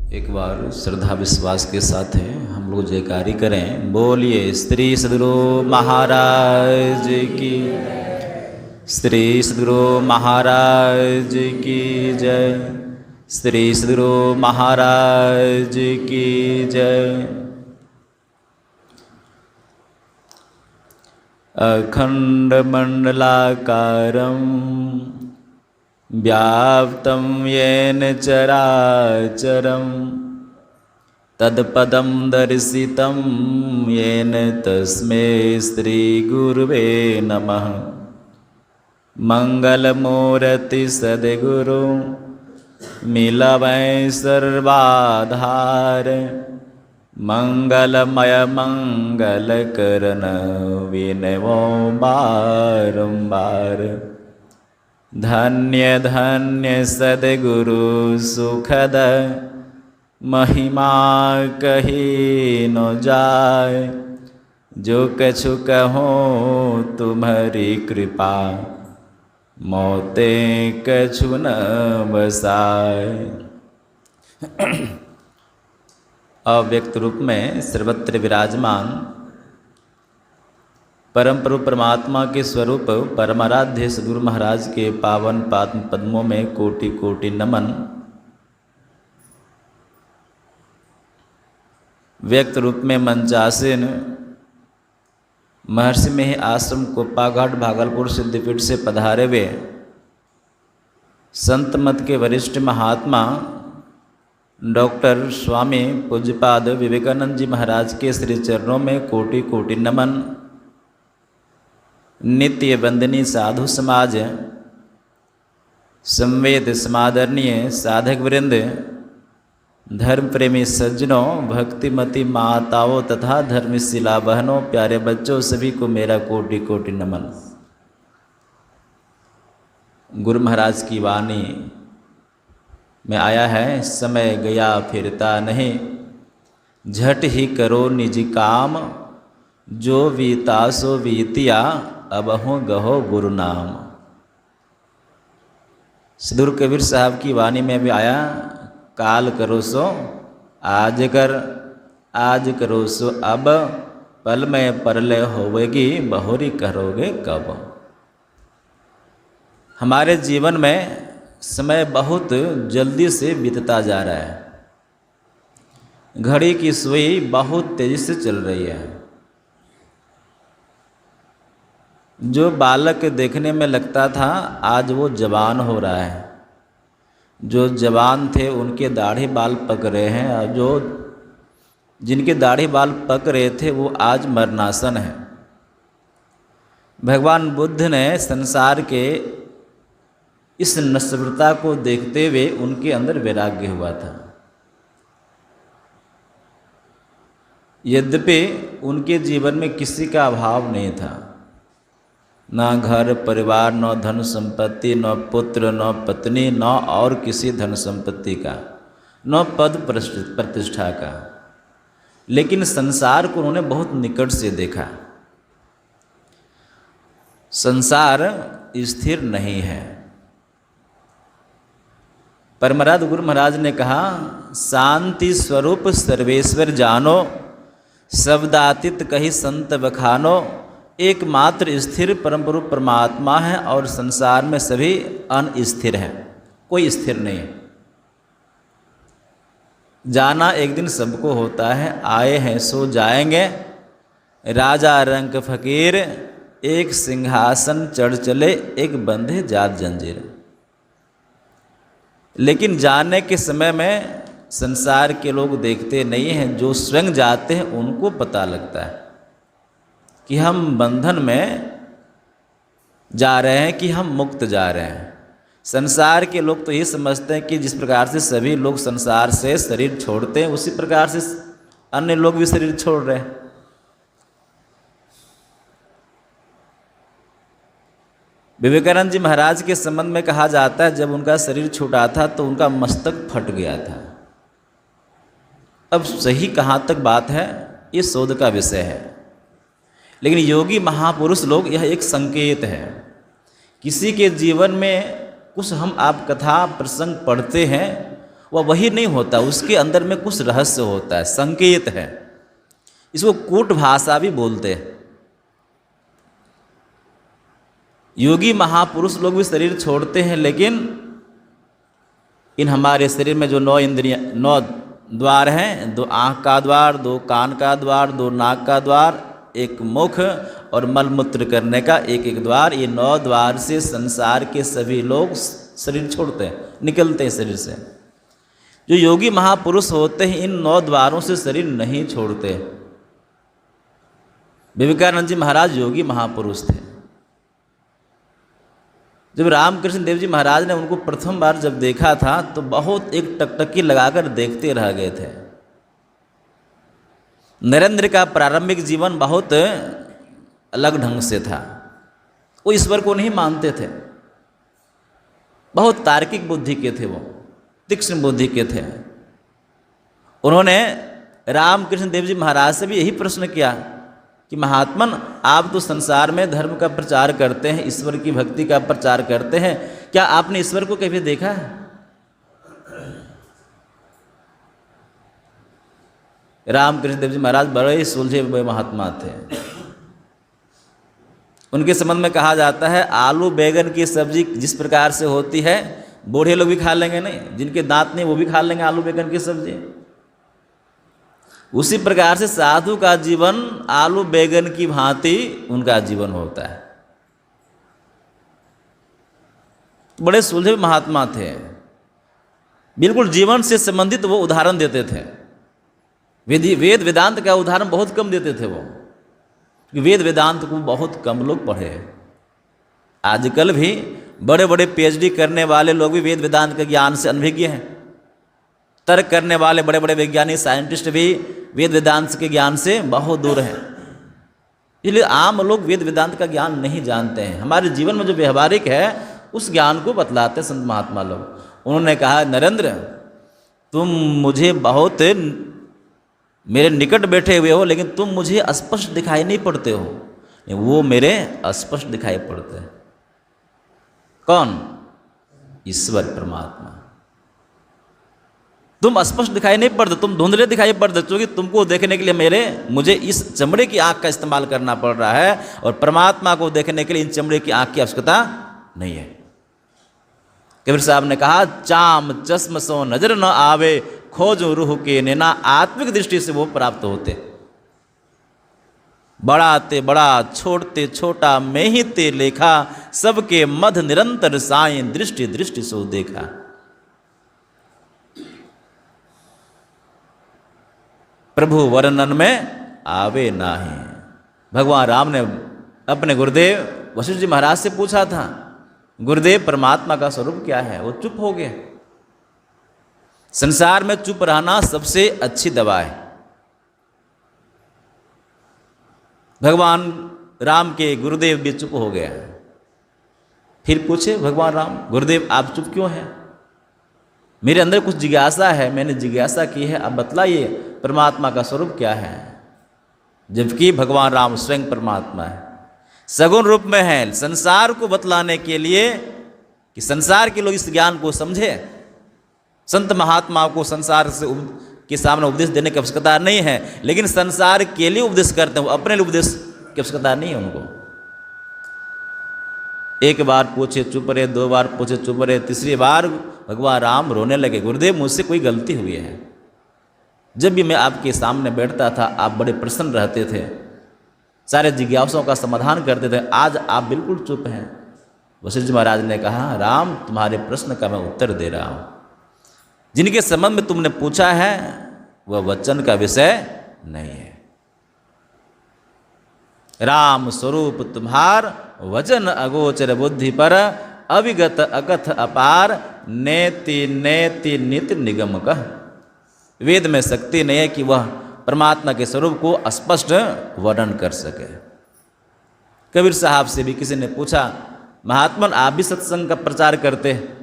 एक बार श्रद्धा विश्वास के साथ है हम लोग जयकारी करें। बोलिए श्री सद्गुरु महाराज की, श्री सद्गुरु महाराज की जय, श्री सद्गुरु महाराज की जय। अखंड मंडलाकारं व्याप्तं येन चराचरं तत्पदं दर्शितं येन तस्मै श्रीगुरुवे नमः। मंगलमूर्ति सद्गुरु मिलवै सर्वाधार, मंगलमय मंगलकरण विनवो बारंबार। धन्य धन्य सद्गुरु सुखद महिमा कही न जाय, जो कछु कहो तुम्हारी कृपा मोते कछु न बसाय। अव्यक्त रूप में सर्वत्र विराजमान परम प्रभु परमात्मा के स्वरूप परमाराध्य सद्गुरु महाराज के पावन पाद पद्मों में कोटि कोटि नमन। व्यक्त रूप में मंचासीन महर्षि में ही आश्रम कोप्पाघाट भागलपुर सिद्धपीठ से पधारे हुए संत मत के वरिष्ठ महात्मा डॉक्टर स्वामी पूज्यपाद विवेकानंद जी महाराज के श्री चरणों में कोटि कोटि नमन। नित्य वंदनीय साधु समाज, संवेद समादरणीय साधक वृंद, धर्म प्रेमी सज्जनों, भक्तिमती माताओं तथा धर्मशिला बहनों, प्यारे बच्चों, सभी को मेरा कोटि कोटि नमन। गुरु महाराज की वाणी में आया है, समय गया फिरता नहीं, झट ही करो निज काम, जो बीता सो बीतिया, अब हो गहो गुरु नाम। सद्गुरु कबीर साहब की वाणी में भी आया, काल करो सो आज कर, आज करो सो अब, पल में परलय होवेगी, बहुरी करोगे कब। हमारे जीवन में समय बहुत जल्दी से बीतता जा रहा है, घड़ी की सुई बहुत तेजी से चल रही है। जो बालक देखने में लगता था आज वो जवान हो रहा है, जो जवान थे उनके दाढ़ी बाल पक रहे हैं, और जो जिनके दाढ़ी बाल पक रहे थे वो आज मरणासन है। भगवान बुद्ध ने संसार के इस नश्वरता को देखते हुए उनके अंदर वैराग्य हुआ था। यद्यपि उनके जीवन में किसी का अभाव नहीं था, न घर परिवार, न धन संपत्ति, न पुत्र, न पत्नी, न और किसी धन संपत्ति का, न पद प्रतिष्ठा का, लेकिन संसार को उन्होंने बहुत निकट से देखा। संसार स्थिर नहीं है। परमराध गुरु महाराज ने कहा, शांति स्वरूप सर्वेश्वर जानो, शब्दातीत कही संत बखानो। एकमात्र स्थिर परम गुरु परमात्मा है और संसार में सभी अनस्थिर हैं, कोई स्थिर नहीं है। जाना एक दिन सबको होता है, आए हैं सो जाएंगे। राजा रंक फकीर, एक सिंहासन चढ़ चले, एक बंधे जात जंजीर। लेकिन जाने के समय में संसार के लोग देखते नहीं हैं, जो स्वयं जाते हैं उनको पता लगता है कि हम बंधन में जा रहे हैं कि हम मुक्त जा रहे हैं। संसार के लोग तो ये समझते हैं कि जिस प्रकार से सभी लोग संसार से शरीर छोड़ते हैं उसी प्रकार से अन्य लोग भी शरीर छोड़ रहे हैं। विवेकानंद जी महाराज के संबंध में कहा जाता है, जब उनका शरीर छूटा था तो उनका मस्तक फट गया था। अब सही कहाँ तक बात है ये शोध का विषय है, लेकिन योगी महापुरुष लोग यह एक संकेत है। किसी के जीवन में कुछ हम आप कथा प्रसंग पढ़ते हैं, वह वही नहीं होता, उसके अंदर में कुछ रहस्य होता है, संकेत है। इसको कूट भाषा भी बोलते हैं। योगी महापुरुष लोग भी शरीर छोड़ते हैं, लेकिन इन हमारे शरीर में जो 9 इंद्रियां, 9 द्वार हैं, 2 आँख का द्वार, 2 कान का द्वार, 2 नाक का द्वार, 1 मुख और मलमूत्र करने का 1 द्वार, ये 9 द्वार से संसार के सभी लोग शरीर छोड़ते हैं, निकलते हैं शरीर से। जो योगी महापुरुष होते हैं इन 9 द्वारों से शरीर नहीं छोड़ते। विवेकानंद जी महाराज योगी महापुरुष थे। जब रामकृष्ण देव जी महाराज ने उनको प्रथम बार जब देखा था तो बहुत एक टकटकी लगाकर देखते रह गए थे। नरेंद्र का प्रारंभिक जीवन बहुत अलग ढंग से था। वो ईश्वर को नहीं मानते थे, बहुत तार्किक बुद्धि के थे, वो तीक्ष्ण बुद्धि के थे। उन्होंने रामकृष्ण देव जी महाराज से भी यही प्रश्न किया कि महात्मन, आप तो संसार में धर्म का प्रचार करते हैं, ईश्वर की भक्ति का प्रचार करते हैं, क्या आपने ईश्वर को कभी देखा है? रामकृष्ण देव जी महाराज बड़े सुलझे हुए महात्मा थे। उनके संबंध में कहा जाता है, आलू बैगन की सब्जी जिस प्रकार से होती है बूढ़े लोग भी खा लेंगे, नहीं जिनके दांत नहीं वो भी खा लेंगे आलू बैगन की सब्जी, उसी प्रकार से साधु का जीवन आलू बैगन की भांति उनका जीवन होता है। बड़े सुलझे महात्मा थे, बिल्कुल जीवन से संबंधित वो उदाहरण देते थे। वेद वेदांत का उदाहरण बहुत कम देते थे वो, वेद वेदांत को बहुत कम लोग पढ़े। आजकल भी बड़े बड़े पीएचडी करने वाले लोग भी वेद वेदांत के ज्ञान से अनभिज्ञ हैं। तर्क करने वाले बड़े बड़े वैज्ञानिक साइंटिस्ट भी वेद वेदांत के ज्ञान से बहुत दूर हैं। इसलिए आम लोग वेद वेदांत का ज्ञान नहीं जानते हैं। हमारे जीवन में जो व्यवहारिक है उस ज्ञान को बतलाते संत महात्मा लोग। उन्होंने कहा, नरेंद्र तुम मुझे बहुत मेरे निकट बैठे हुए हो, लेकिन तुम मुझे स्पष्ट दिखाई नहीं पड़ते हो। वो मेरे स्पष्ट दिखाई पड़ते हैं। कौन? ईश्वर परमात्मा। तुम स्पष्ट दिखाई नहीं पड़ते, तुम धुंधले दिखाई पड़ते, क्योंकि तुमको देखने के लिए मुझे इस चमड़े की आँख का इस्तेमाल करना पड़ रहा है, और परमात्मा को देखने के लिए इन चमड़े की आँख की आवश्यकता नहीं है। कबीर साहब ने कहा, चाम चश्म सो नजर न आवे, खोजो रूह के नैना, आत्मिक दृष्टि से वो प्राप्त होते। बढ़ाते बड़ा छोड़ते छोटा, मैं ही ते लेखा, सबके मध निरंतर साई, दृष्टि दृष्टि सो देखा। प्रभु वर्णन में आवे नाही। भगवान राम ने अपने गुरुदेव वशिष्ठ जी महाराज से पूछा था, गुरुदेव परमात्मा का स्वरूप क्या है? वो चुप हो गए। संसार में चुप रहना सबसे अच्छी दवा है। भगवान राम के गुरुदेव भी चुप हो गए। फिर पूछे भगवान राम, गुरुदेव आप चुप क्यों हैं? मेरे अंदर कुछ जिज्ञासा है, मैंने जिज्ञासा की है, आप बतलाइए परमात्मा का स्वरूप क्या है? जबकि भगवान राम स्वयं परमात्मा है, सगुण रूप में है। संसार को बतलाने के लिए कि संसार के लोग इस ज्ञान को समझे, संत महात्मा को संसार से के सामने उपदेश देने की आवश्यकता नहीं है, लेकिन संसार के लिए उपदेश करते हैं, अपने लिए उपदेश की आवश्यकता नहीं है उनको। एक बार पूछे चुप रहे, 2 बार पूछे चुप रहे, तीसरी बार भगवान राम रोने लगे, गुरुदेव मुझसे कोई गलती हुई है। जब भी मैं आपके सामने बैठता था आप बड़े प्रसन्न रहते थे, सारे जिज्ञासाओं का समाधान करते थे, आज आप बिल्कुल चुप हैं। वशिष्ठ जी महाराज ने कहा, राम तुम्हारे प्रश्न का मैं उत्तर दे रहा हूँ। जिनके संबंध में तुमने पूछा है वह वचन का विषय नहीं है। राम स्वरूप तुम्हार, वचन अगोचर बुद्धि पर, अविगत अकथ अपार, नेति नेति नित निगम कह। वेद में शक्ति नहीं है कि वह परमात्मा के स्वरूप को स्पष्ट वर्णन कर सके। कबीर साहब से भी किसी ने पूछा, महात्मन आप भी सत्संग का प्रचार करते हैं,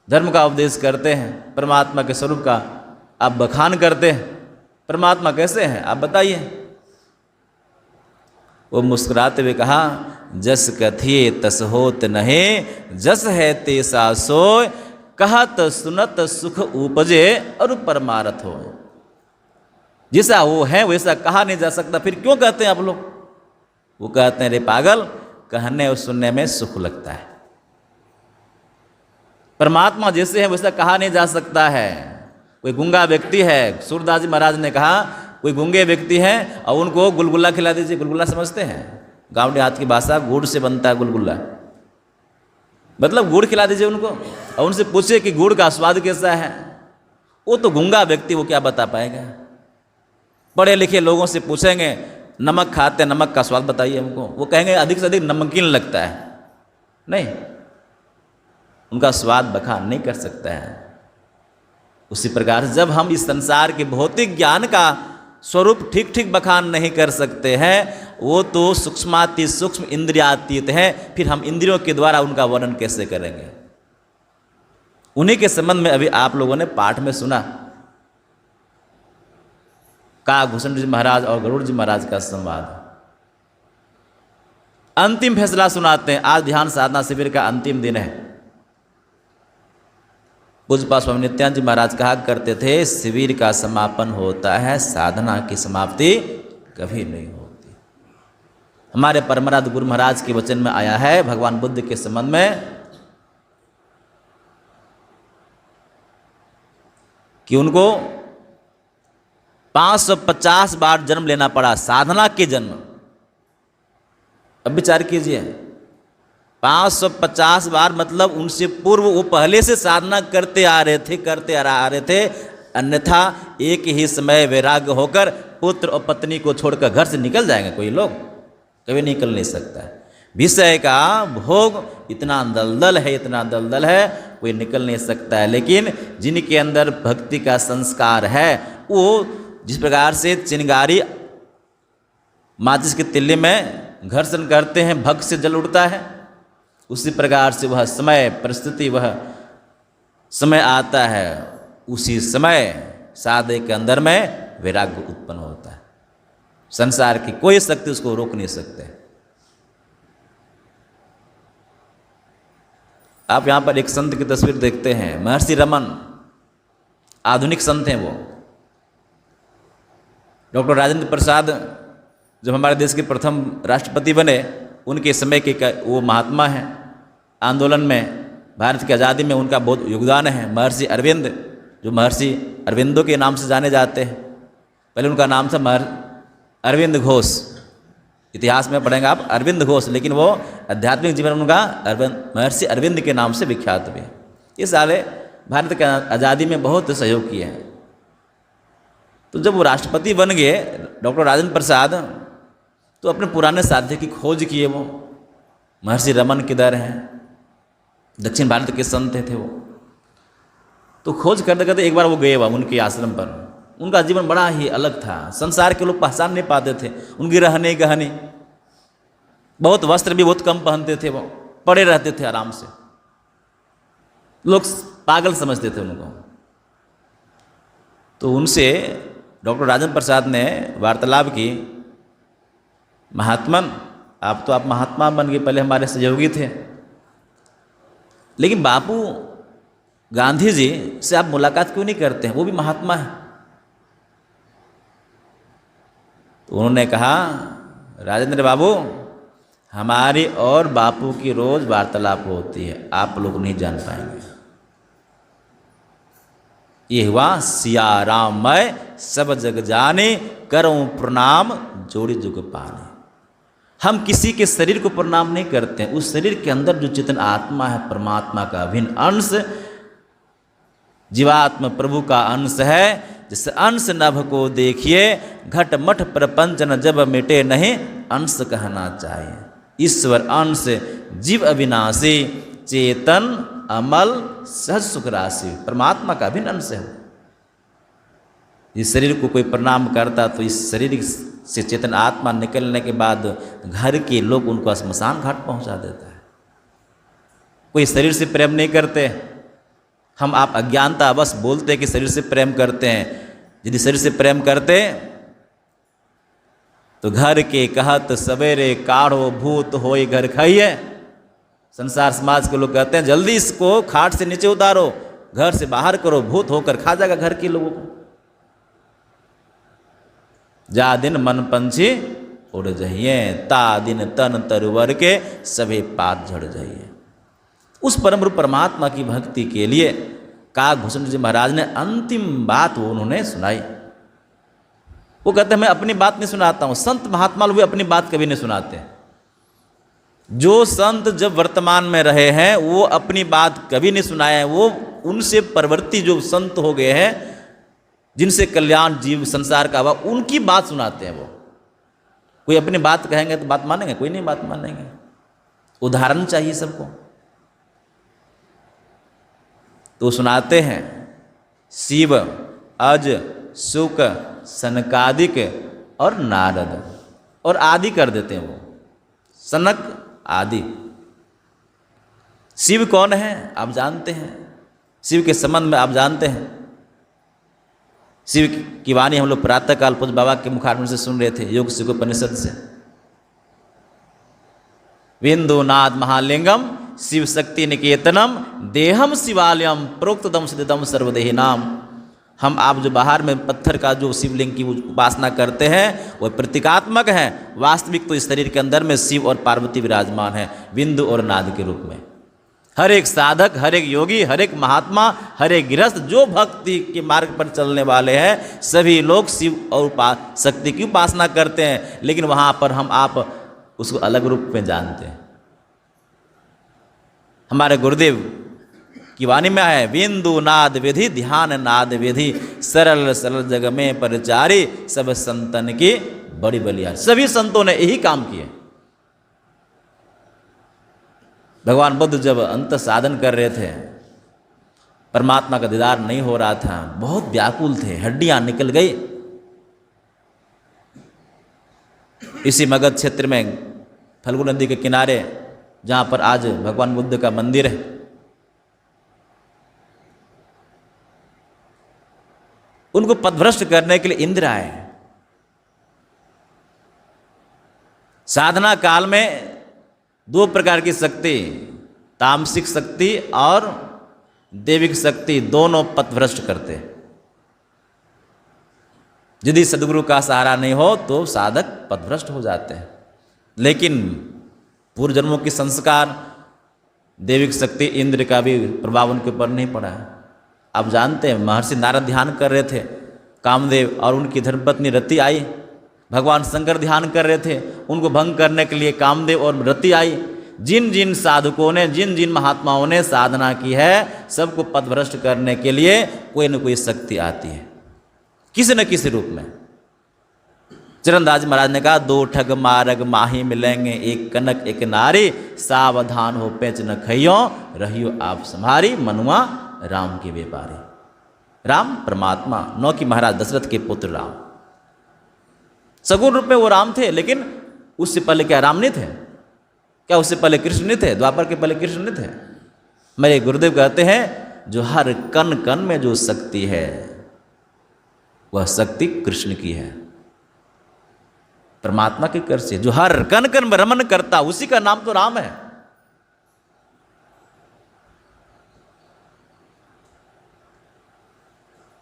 धर्म का उपदेश करते हैं, परमात्मा के स्वरूप का आप बखान करते हैं, परमात्मा कैसे हैं आप बताइए। वो मुस्कुराते हुए कहा, जस कथिए तस होत नहे, जस है तेसा सोय, कहत सुनत सुख उपजे और परमारथ हो। जैसा वो है वैसा कहा नहीं जा सकता, फिर क्यों कहते हैं आप लोग? वो कहते हैं रे पागल, कहने और सुनने में सुख लगता है। परमात्मा जैसे है वैसा कहा नहीं जा सकता है। कोई गूंगा व्यक्ति है, सूरदास जी महाराज ने कहा कोई गूंगे व्यक्ति हैं और उनको गुलगुला खिला दीजिए। गुलगुला समझते हैं? गाँव देहात की भाषा, गुड़ से बनता है गुलगुला, मतलब गुड़ खिला दीजिए उनको और उनसे पूछिए कि गुड़ का स्वाद कैसा है। वो तो गूंगा व्यक्ति, वो क्या बता पाएगा? पढ़े लिखे लोगों से पूछेंगे नमक खाते, नमक का स्वाद बताइए हमको, वो कहेंगे अधिक से अधिक नमकीन लगता है। नहीं, उनका स्वाद बखान नहीं कर सकता है। उसी प्रकार जब हम इस संसार के भौतिक ज्ञान का स्वरूप ठीक ठीक बखान नहीं कर सकते हैं, वो तो सूक्ष्माति सूक्ष्म इंद्रियातीत है, फिर हम इंद्रियों के द्वारा उनका वर्णन कैसे करेंगे? उन्हीं के संबंध में अभी आप लोगों ने पाठ में सुना, काकभूषण जी महाराज और गरुड़ जी महाराज का संवाद। अंतिम फैसला सुनाते हैं। आज ध्यान साधना शिविर का अंतिम दिन है। पूज्यपाद स्वामी नित्यानंद जी महाराज कहा करते थे, शिविर का समापन होता है, साधना की समाप्ति कभी नहीं होती। हमारे परमराध गुरु महाराज के वचन में आया है भगवान बुद्ध के संबंध में कि उनको 550 बार जन्म लेना पड़ा, साधना के जन्म। अब विचार कीजिए, 550 बार, मतलब उनसे पूर्व वो पहले से साधना करते आ रहे थे। अन्यथा एक ही समय वैराग्य होकर पुत्र और पत्नी को छोड़कर घर से निकल जाएंगे कोई लोग? कभी निकल नहीं सकता है। विषय का भोग इतना दलदल है, कोई निकल नहीं सकता है। लेकिन जिनके अंदर भक्ति का संस्कार है, वो जिस प्रकार से चिंगारी माचिस के तिल्ले में घर्षण करते हैं, भक्त से जल उठता है, उसी प्रकार से वह समय परिस्थिति, वह समय आता है, उसी समय साधक के अंदर में वैराग्य उत्पन्न होता है। संसार की कोई शक्ति उसको रोक नहीं सकते। आप यहाँ पर एक संत की तस्वीर देखते हैं, महर्षि रमन, आधुनिक संत हैं वो। डॉक्टर राजेंद्र प्रसाद जब हमारे देश के प्रथम राष्ट्रपति बने, उनके समय के वो महात्मा हैं। आंदोलन में, भारत की आज़ादी में उनका बहुत योगदान है। महर्षि अरविंद, जो महर्षि अरविंदो के नाम से जाने जाते हैं, पहले उनका नाम था अरविंद घोष। इतिहास में पढ़ेंगे आप अरविंद घोष, लेकिन वो आध्यात्मिक जीवन उनका महर्षि अरविंद के नाम से विख्यात हुए। ये साले भारत की आज़ादी में बहुत सहयोग किए हैं। तो जब वो राष्ट्रपति बन गए डॉक्टर राजेंद्र प्रसाद, तो अपने पुराने साथी की खोज किए। वो महर्षि रमन किधर हैं, दक्षिण भारत के संत थे वो। तो खोज करते करते एक बार वो गए वहाँ उनके आश्रम पर। उनका जीवन बड़ा ही अलग था, संसार के लोग पहचान नहीं पाते थे। उनकी रहने गहने, बहुत वस्त्र भी बहुत कम पहनते थे, वो पड़े रहते थे आराम से, लोग पागल समझते थे उनको। तो उनसे डॉक्टर राजेंद्र प्रसाद ने वार्तालाप की, महात्मन आप महात्मा बन गए, पहले हमारे सहयोगी थे, लेकिन बापू गांधी जी से आप मुलाकात क्यों नहीं करते हैं? वो भी महात्मा है। तो उन्होंने कहा, राजेंद्र बाबू, हमारी और बापू की रोज वार्तालाप होती है, आप लोग नहीं जान पाएंगे। ये हुआ सिया राम मैं सब जग जाने, करूं प्रणाम जोड़ी जुग पाने। हम किसी के शरीर को प्रणाम नहीं करते हैं, उस शरीर के अंदर जो चेतन आत्मा है, परमात्मा का अभिन्न अंश, जीवात्मा प्रभु का अंश है। जिस अंश नभ को देखिए, घट मठ प्रपंच न जब मिटे नहीं, अंश कहना चाहिए। ईश्वर अंश जीव अविनाशी, चेतन अमल सहज सुख राशि, परमात्मा का अभिन्न अंश है। इस शरीर को कोई प्रणाम करता तो इस शरीर से चेतन आत्मा निकलने के बाद घर के लोग उनको श्मशान घाट पहुंचा देता है। कोई शरीर से प्रेम नहीं करते। हम आप अज्ञानतावश बोलते हैं कि शरीर से प्रेम करते हैं। यदि शरीर से प्रेम करते तो घर के कहत सवेरे काढ़ो भूत होए घर खाइए। संसार समाज के लोग कहते हैं जल्दी इसको खाट से नीचे उतारो, घर से बाहर करो, भूत होकर खा जाएगा घर के लोगों को। जा दिन मन पंछी उड़ जाइए, ता दिन तन तरवर के सभी पात झड़ जाइए। उस परम रूप परमात्मा की भक्ति के लिए काकभूषण जी महाराज ने अंतिम बात वो उन्होंने सुनाई। वो कहते हैं मैं अपनी बात नहीं सुनाता हूँ, संत महात्मा लोग अपनी बात कभी नहीं सुनाते। जो संत जब वर्तमान में रहे हैं वो अपनी बात कभी नहीं सुनाए हैं। वो उनसे परवर्ती जो संत हो गए हैं, जिनसे कल्याण जीव संसार का हुआ, उनकी बात सुनाते हैं। वो कोई अपनी बात कहेंगे तो बात मानेंगे? कोई नहीं बात मानेंगे। उदाहरण चाहिए सबको। तो सुनाते हैं शिव, अज, शुक, सनकादिक और नारद, और आदि कर देते हैं वो, सनक आदि। शिव कौन है आप जानते हैं, शिव के संबंध में आप जानते हैं। शिव की वाणी हम लोग प्रातःकाल पूज्य बाबा के मुखारविंद से सुन रहे थे, योग सिद्धोपनिषद से। विंदुनाद महालिंगम शिव शक्ति निकेतनम देहम शिवालयम प्रोक्तदम सिद्धम सर्वदेही नाम। हम आप जो बाहर में पत्थर का जो शिवलिंग की उपासना करते हैं वह प्रतीकात्मक है, वास्तविक तो इस शरीर के अंदर में शिव और पार्वती विराजमान है, बिंदु और नाद के रूप में। हर एक साधक, हर एक योगी, हर एक महात्मा, हर एक गृहस्थ जो भक्ति के मार्ग पर चलने वाले हैं, सभी लोग शिव और शक्ति की उपासना करते हैं। लेकिन वहाँ पर हम आप उसको अलग रूप में जानते हैं। हमारे गुरुदेव की वाणी में है, बिंदु नाद विधि ध्यान नाद विधि सरल सरल जग में परचारी सब संतन की बड़ी बलिहारी। सभी संतों ने यही काम किए। भगवान बुद्ध जब अंत साधन कर रहे थे, परमात्मा का दीदार नहीं हो रहा था, बहुत व्याकुल थे, हड्डियां निकल गई। इसी मगध क्षेत्र में फल्गु नदी के किनारे, जहाँ पर आज भगवान बुद्ध का मंदिर है, उनको पथभ्रष्ट करने के लिए इंद्र आए। साधना काल में दो प्रकार की शक्ति, तामसिक शक्ति और दैविक शक्ति, दोनों पथभ्रष्ट करते। यदि सदगुरु का सहारा नहीं हो तो साधक पथभ्रष्ट हो जाते हैं। लेकिन पूर्व जन्मों की संस्कार, दैविक शक्ति, इंद्र का भी प्रभाव उनके ऊपर नहीं पड़ा है। आप जानते हैं महर्षि नारद ध्यान कर रहे थे, कामदेव और उनकी धर्मपत्नी रति आई। भगवान शंकर ध्यान कर रहे थे, उनको भंग करने के लिए कामदेव और रति आई। जिन जिन साधकों ने, जिन जिन महात्माओं ने साधना की है, सबको पथभ्रष्ट करने के लिए कोई न कोई शक्ति आती है, किसी न किसी रूप में। चरणदास महाराज ने कहा, दो ठग मारग माही मिलेंगे, एक कनक एक नारी, सावधान हो पेच न खइयो, रहियो आप सम्हारी, मनुआ राम के व्यापारी। राम परमात्मा, नौ की महाराज दशरथ के पुत्र राम, सगुण रूप में वो राम थे। लेकिन उससे पहले क्या राम नहीं थे? क्या उससे पहले कृष्ण नहीं थे? द्वापर के पहले कृष्ण नहीं थे? मेरे गुरुदेव कहते हैं, जो हर कण कण में जो शक्ति है वह शक्ति कृष्ण की है, परमात्मा के कर से। जो हर कण कण में रमन करता, उसी का नाम तो राम है।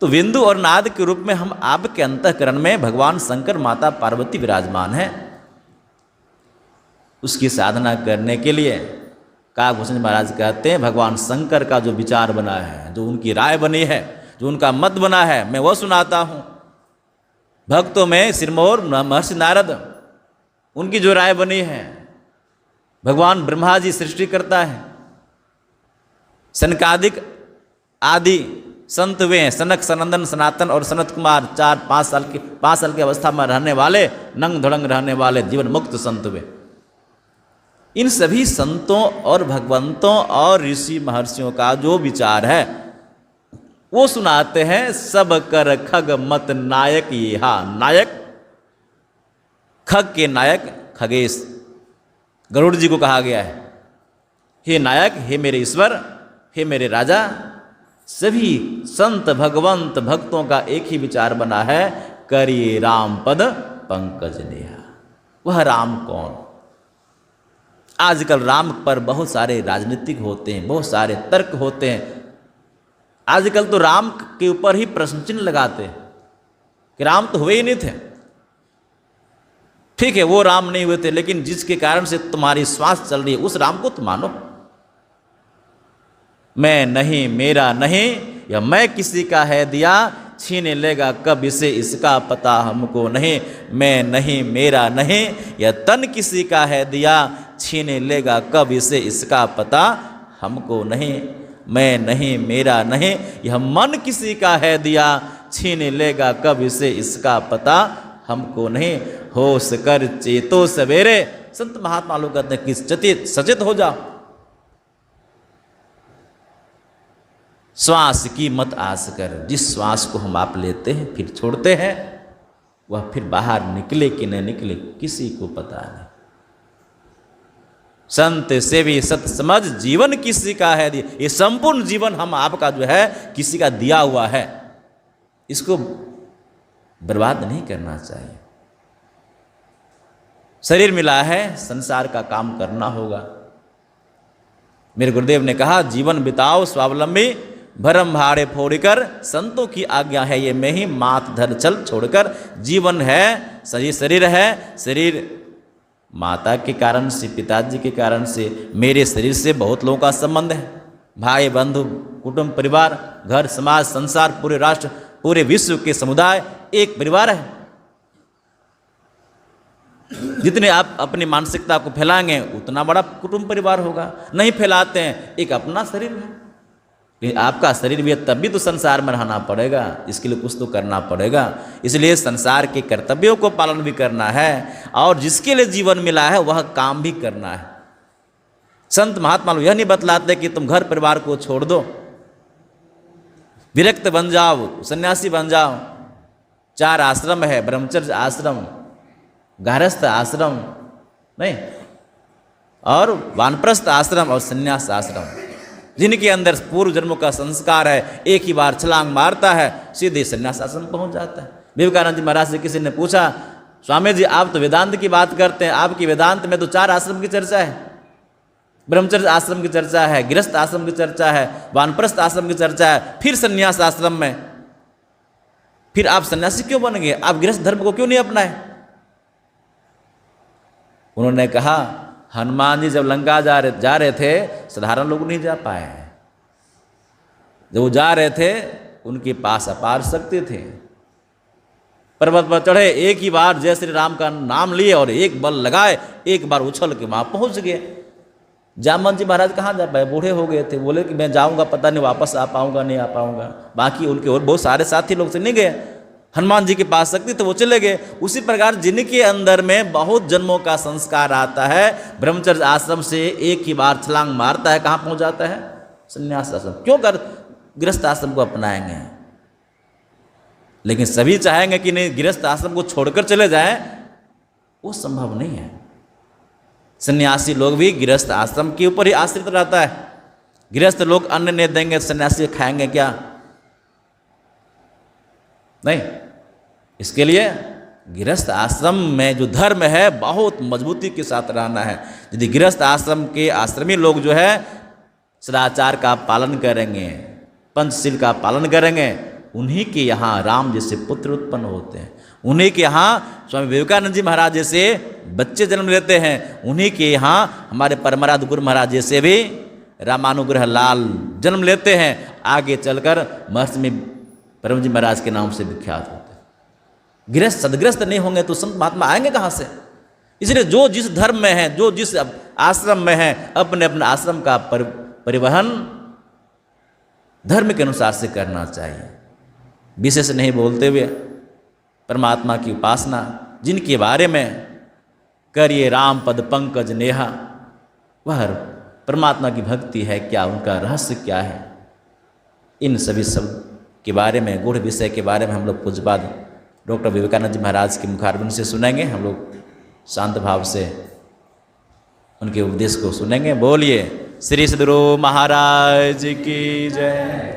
तो बिंदु और नाद के रूप में हम आपके अंतःकरण में भगवान शंकर, माता पार्वती विराजमान है। उसकी साधना करने के लिए काकभूषण महाराज कहते हैं, भगवान शंकर का जो विचार बना है, जो उनकी राय बनी है, जो उनका मत बना है, मैं वो सुनाता हूँ। भक्तों में सिरमौर महर्षि नारद, उनकी जो राय बनी है, भगवान ब्रह्मा जी सृष्टि करता है, सनकादिक आदि संत वे हैं, सनक, सनंदन, सनातन और सनत कुमार, 4-5 साल की अवस्था में रहने वाले, नंग धड़ंग रहने वाले जीवन मुक्त संत वे। इन सभी संतों और भगवंतों और ऋषि महर्षियों का जो विचार है वो सुनाते हैं। सब कर खग मत नायक येहा, नायक खग के नायक खगेश, गरुड़ जी को कहा गया है, हे नायक, हे मेरे ईश्वर, हे मेरे राजा। सभी संत भगवंत भक्तों का एक ही विचार बना है, करिए राम पद पंकज नेहा। वह राम कौन? आजकल राम पर बहुत सारे राजनीतिक होते हैं, बहुत सारे तर्क होते हैं। आजकल तो राम के ऊपर ही प्रश्न चिन्ह लगाते हैं कि राम तो हुए ही नहीं थे। ठीक है, वो राम नहीं हुए थे, लेकिन जिसके कारण से तुम्हारी श्वास चल रही है उस राम को तुम मानो। मैं नहीं, मेरा नहीं, या मैं किसी का है दिया, छीन लेगा कब इसे इसका पता हमको नहीं। मैं नहीं, मेरा नहीं, या तन किसी का है दिया, छीन लेगा कब इसे इसका पता हमको नहीं। मैं नहीं, मेरा नहीं, यह मन किसी का है दिया, छीन लेगा कब इसे इसका पता हमको नहीं। होश कर चेतो सवेरे, संत महात्मा लोग कहते हैं कि सचेत हो जाओ। श्वास की मत आस कर, जिस श्वास को हम आप लेते हैं फिर छोड़ते हैं, वह फिर बाहर निकले कि न निकले किसी को पता नहीं। संत से भी सत समझ, जीवन किसी का है दिया। ये संपूर्ण जीवन हम आपका जो है किसी का दिया हुआ है, इसको बर्बाद नहीं करना चाहिए। शरीर मिला है, संसार का काम करना होगा। मेरे गुरुदेव ने कहा, जीवन बिताओ स्वावलंबी, भरम भाड़े फोड़कर, संतों की आज्ञा है ये मैं ही, मात धर चल छोड़कर। जीवन है, शरीर है, शरीर माता के कारण से, पिताजी के कारण से, मेरे शरीर से बहुत लोगों का संबंध है। भाई बंधु, कुटुंब, परिवार, घर, समाज, संसार, पूरे राष्ट्र, पूरे विश्व के समुदाय एक परिवार है। जितने आप अपनी मानसिकता को फैलाएंगे उतना बड़ा कुटुंब परिवार होगा। नहीं फैलाते हैं, एक अपना शरीर है, लेकिन आपका शरीर भी है, तब भी तो संसार में रहना पड़ेगा, इसके लिए कुछ तो करना पड़ेगा। इसलिए संसार के कर्तव्यों को पालन भी करना है, और जिसके लिए जीवन मिला है वह काम भी करना है। संत महात्मा लोग यह नहीं बतलाते कि तुम घर परिवार को छोड़ दो, विरक्त बन जाओ, सन्यासी बन जाओ। 4 आश्रम है, ब्रह्मचर्य आश्रम, गारस्थ आश्रम नहीं, और वानप्रस्थ आश्रम और संन्यास आश्रम, जिनके अंदर पूर्व जन्मों का संस्कार है। एक ही बार छलांग मारता है, सीधे संन्यास आश्रम पहुंच जाता है। विवेकानंद जी महाराज से किसी ने पूछा, स्वामी जी आप तो वेदांत की बात करते हैं, आपकी वेदांत में तो 4 आश्रम की चर्चा है, ब्रह्मचर्य आश्रम की चर्चा है, गृहस्थ आश्रम की चर्चा है, वानप्रस्थ आश्रम की चर्चा है, फिर संन्यास आश्रम में, फिर आप सन्यासी क्यों बन गए? आप गृहस्थ धर्म को क्यों नहीं अपनाए? उन्होंने कहा, हनुमान जी जब लंका जा रहे थे, साधारण लोग नहीं जा पाए। जब वो जा रहे थे उनके पास अपार शक्ति थे। पर्वत पर चढ़े, एक ही बार जय श्री राम का नाम लिए और एक बल लगाए, एक बार उछल के वहां पहुंच गए। जामवंत जी महाराज कहाँ जा पाए? बूढ़े हो गए थे। बोले कि मैं जाऊंगा, पता नहीं वापस आ पाऊंगा नहीं आ पाऊंगा। बाकी उनके और बहुत सारे साथी लोग से नहीं गए। हनुमान जी के पास शक्ति तो वो चले गए। उसी प्रकार जिनके अंदर में बहुत जन्मों का संस्कार आता है, ब्रह्मचर्य आश्रम से एक ही बार छलांग मारता है, कहाँ पहुंच जाता है? संन्यास आश्रम। क्यों कर गृहस्थ आश्रम को अपनाएंगे? लेकिन सभी चाहेंगे कि नहीं गृहस्थ आश्रम को छोड़कर चले जाएं, वो संभव नहीं है। सन्यासी लोग भी गृहस्थ आश्रम के ऊपर ही आश्रित रहता है। गृहस्थ लोग अन्न नहीं देंगे, सन्यासी खाएंगे क्या? नहीं। इसके लिए गृहस्थ आश्रम में जो धर्म है बहुत मजबूती के साथ रहना है। यदि गृहस्थ आश्रम के आश्रमी लोग जो है सदाचार का पालन करेंगे, पंचशील का पालन करेंगे, उन्हीं के यहाँ राम जैसे पुत्र उत्पन्न होते हैं। उन्हीं के यहाँ स्वामी विवेकानंद जी महाराज जैसे बच्चे जन्म लेते हैं। उन्हीं के यहाँ हमारे परमराध गुरु महाराज जैसे भी रामानुग्रह लाल जन्म लेते हैं। आगे चलकर महर्षि परम जी महाराज के नाम से विख्यात होते हैं। गृहस्थ सदग्रस्त नहीं होंगे तो संत महात्मा आएंगे कहाँ से? इसलिए जो जिस धर्म में है, जो जिस आश्रम में है, अपने अपने आश्रम का परिवहन धर्म के अनुसार से करना चाहिए। विशेष नहीं बोलते हुए परमात्मा की उपासना, जिनके बारे में करिए राम पद पंकज नेहा, वह परमात्मा की भक्ति है क्या, उनका रहस्य क्या है, इन सभी सब के बारे में, गूढ़ विषय के बारे में हम लोग पूज्यपाद डॉक्टर विवेकानंद जी महाराज के मुखारबिंद से सुनेंगे। हम लोग शांत भाव से उनके उपदेश को सुनेंगे। बोलिए श्री सद्गुरु महाराज की जय।